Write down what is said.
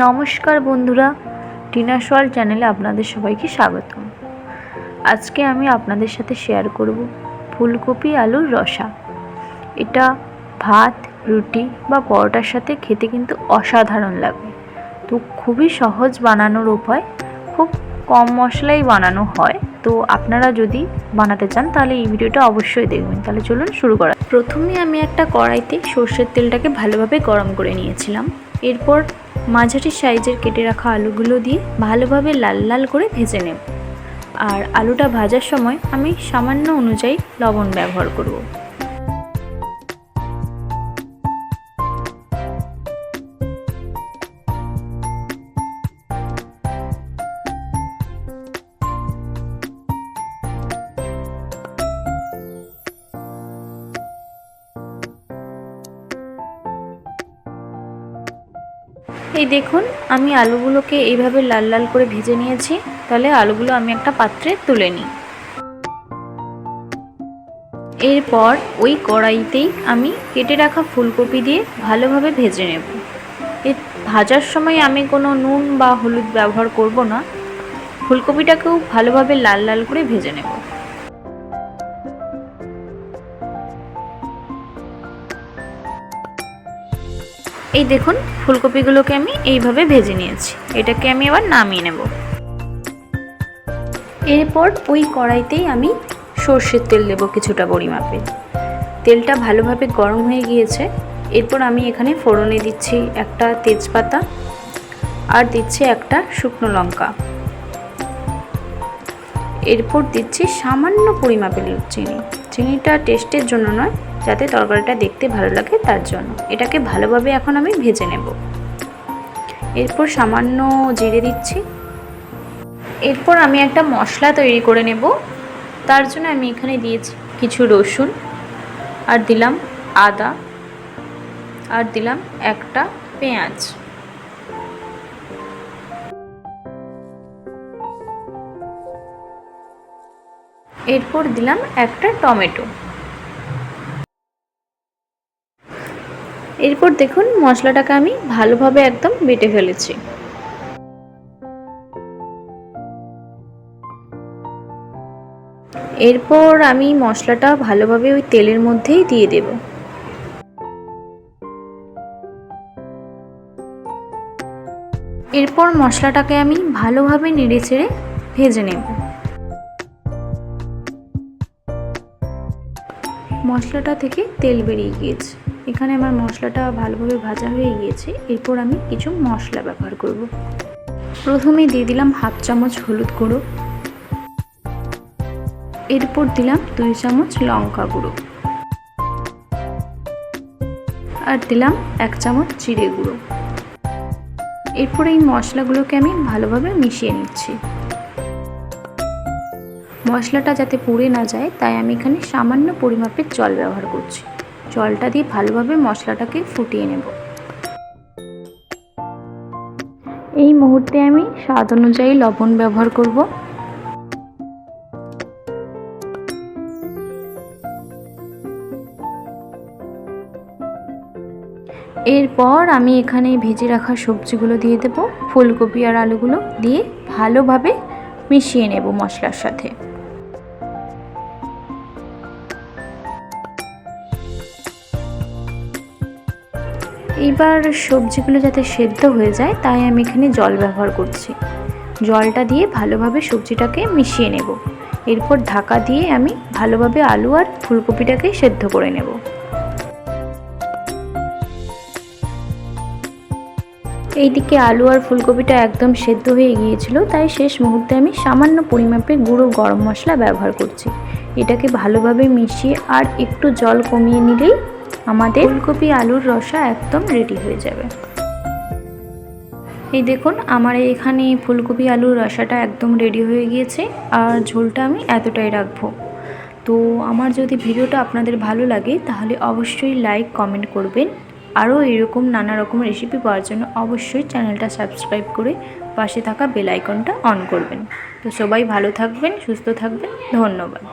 নমস্কার বন্ধুরা, টিনা সোয়াল চ্যানেলে আপনাদের সবাইকে স্বাগত। আজকে আমি আপনাদের সাথে শেয়ার করব ফুলকপি আলুর রসা। এটা ভাত, রুটি বা পরোটার সাথে খেতে কিন্তু অসাধারণ লাগে। তো খুবই সহজ বানানোর উপায়, খুব কম মশলাই বানানো হয়। তো আপনারা যদি বানাতে চান তাহলে এই ভিডিওটা অবশ্যই দেখবেন। তাহলে চলুন শুরু করা। প্রথমে আমি একটা কড়াইতে সর্ষের তেলটাকে ভালোভাবে গরম করে নিয়েছিলাম। এরপর মাঝারি সাইজের কেটে রাখা আলুগুলো দিয়ে ভালোভাবে লাল লাল করে ভেজে নেব। আর আলুটা ভাজার সময় আমি সামান্য অনুযায়ী লবণ ব্যবহার করব। এই দেখুন, আমি আলুগুলোকে এইভাবে লাল লাল করে ভেজে নিয়েছি। তাহলে আলুগুলো আমি একটা পাত্রে তুলে নিই। এরপর ওই কড়াইতেই আমি কেটে রাখা ফুলকপি দিয়ে ভালোভাবে ভেজে নেব। এই ভাজার সময় আমি কোনো নুন বা হলুদ ব্যবহার করব না। ফুলকপিটাকেও ভালোভাবে লাল লাল করে ভেজে নেব। এই দেখুন, ফুলকপিগুলোকে আমি এইভাবে ভেজে নিয়েছি। এটাকে আমি এবার নামিয়ে নেব। এরপর ওই কড়াইতেই আমি সর্ষের তেল দেব কিছুটা পরিমাপে। তেলটা ভালোভাবে গরম হয়ে গিয়েছে। এরপর আমি এখানে ফোড়নে দিচ্ছি একটা তেজপাতা আর দিচ্ছি একটা শুকনো লঙ্কা। এরপর দিচ্ছি সামান্য পরিমাপের চিনি। চিনিটা টেস্টের জন্য নয়, যাতে তরকারিটা দেখতে ভালো লাগে তার জন্য। এটাকে ভালোভাবে এখন আমি ভেজে নেব। এরপর সামান্য জিরে দিচ্ছি। এরপর আমি একটা মশলা তৈরি করে নেব। তার জন্য আমি এখানে দিয়েছি কিছু রসুন, আর দিলাম আদা, আর দিলাম একটা পেঁয়াজ। এরপর দিলাম একটা টমেটো। এরপর দেখুন, মশলাটাকে আমি ভালোভাবে একদম বেটে ফেলেছি। এরপর আমি মশলাটা ভালোভাবে ওই তেলের মধ্যেই দিয়ে দেব। এরপর মশলাটাকে আমি ভালোভাবে নেড়েচেড়ে ভেজে নেব। মশলাটা থেকে তেল বেরিয়ে গিয়েছে। এখানে আমার মশলাটা ভালোভাবে ভাজা হয়ে গিয়েছে। এরপর আমি কিছু মশলা ব্যবহার করব। প্রথমে দিয়ে দিলাম হাফ চামচ হলুদ গুঁড়ো। এরপর দিলাম 2 চামচ লঙ্কা গুঁড়ো, আর দিলাম 1 চামচ জিরে গুঁড়ো। এরপর এই মশলাগুলোকে আমি ভালোভাবে মিশিয়ে নিচ্ছি। মশলাটা যাতে পুড়ে না যায় তাই আমি এখানে সামান্য পরিমাপের জল ব্যবহার করছি। জলটা দিয়ে ভালোভাবে মশলাটাকে ফুটিয়ে নেব। এই মুহূর্তে আমি স্বাদ অনুযায়ী লবণ ব্যবহার করব। এরপর আমি এখানে ভেজে রাখা সবজিগুলো দিয়ে দেব। ফুলকপি আর আলুগুলো দিয়ে ভালোভাবে মিশিয়ে নেব মশলার সাথে। এবার সবজিগুলো যাতে সেদ্ধ হয়ে যায় তাই আমি এখানে জল ব্যবহার করছি। জলটা দিয়ে ভালোভাবে সবজিটাকে মিশিয়ে নেব। এরপর ঢাকা দিয়ে আমি ভালোভাবে আলু আর ফুলকপিটাকে সেদ্ধ করে নেব। এইদিকে আলু আর ফুলকপিটা একদম সেদ্ধ হয়ে গিয়েছিল, তাই শেষ মুহূর্তে আমি সামান্য পরিমাপে গুঁড়ো গরম মশলা ব্যবহার করছি। এটাকে ভালোভাবে মিশিয়ে আর একটু জল কমিয়ে নিলেই আমাদের ফুলকপি আলুর রসা একদম রেডি হয়ে যাবে। এই দেখুন, আমার এখানে ফুলকপি আলুর রসাটা একদম রেডি হয়ে গিয়েছে। আর ঝোলটা আমি এতটাই রাখবো। তো আমার যদি ভিডিওটা আপনাদের ভালো লাগে তাহলে অবশ্যই লাইক কমেন্ট করবেন। আরও এরকম নানা রকম রেসিপি পাওয়ার জন্য অবশ্যই চ্যানেলটা সাবস্ক্রাইব করে পাশে থাকা বেল আইকনটা অন করবেন। তো সবাই ভালো থাকবেন, সুস্থ থাকবেন। ধন্যবাদ।